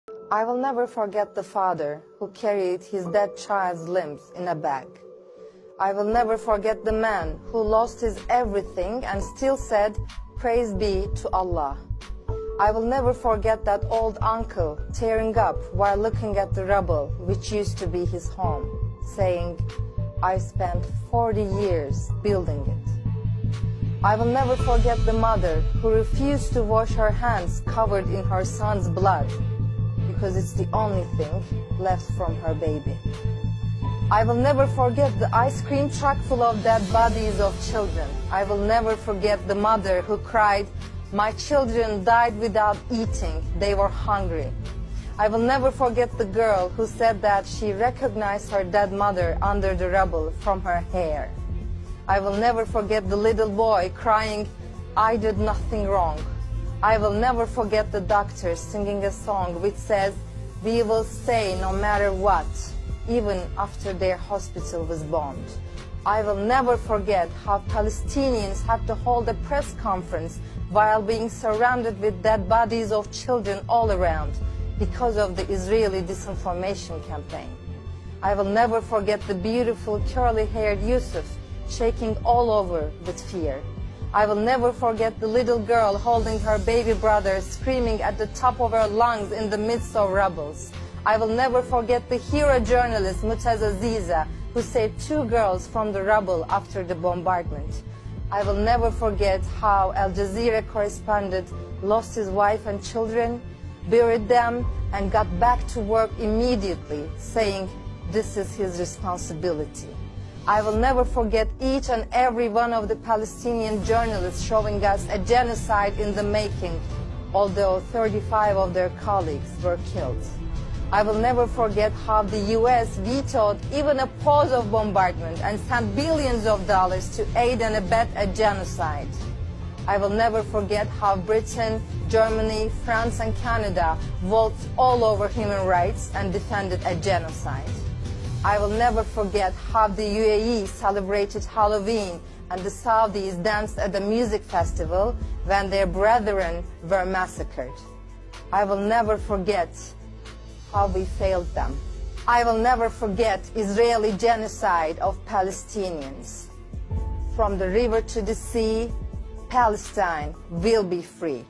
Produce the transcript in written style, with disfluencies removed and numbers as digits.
I will never forget the father who carried his dead child's limbs in a bag. I will never forget the man who lost his everything and still said, "Praise be to Allah." I will never forget that old uncle tearing up while looking at the rubble which used to be his home, saying, "I spent 40 years building it." I will never forget the mother who refused to wash her hands covered in her son's blood, because it's the only thing left from her baby. I will never forget the ice cream truck full of dead bodies of children. I will never forget the mother who cried, "My children died without eating, they were hungry." I will never forget the girl who said that she recognized her dead mother under the rubble from her hair. I will never forget the little boy crying, "I did nothing wrong." I will never forget the doctor singing a song which says, "We will stay no matter what," even after their hospital was bombed. I will never forget how Palestinians had to hold a press conference while being surrounded with dead bodies of children all around because of the Israeli disinformation campaign. I will never forget the beautiful curly-haired Yusuf shaking all over with fear. I will never forget the little girl holding her baby brother screaming at the top of her lungs in the midst of rubbles. I will never forget the hero journalist Mutaz Aziza who saved 2 girls from the rubble after the bombardment. I will never forget how Al Jazeera correspondent lost his wife and children, buried them, and got back to work immediately, saying this is his responsibility. I will never forget each and every one of the Palestinian journalists showing us a genocide in the making, although 35 of their colleagues were killed. I will never forget how the US vetoed even a pause of bombardment and sent billions of dollars to aid and abet a genocide. I will never forget how Britain, Germany, France and Canada voted all over human rights and defended a genocide. I will never forget how the UAE celebrated Halloween and the Saudis danced at the music festival when their brethren were massacred. I will never forget how we failed them. I will never forget Israeli genocide of Palestinians. From the river to the sea, Palestine will be free.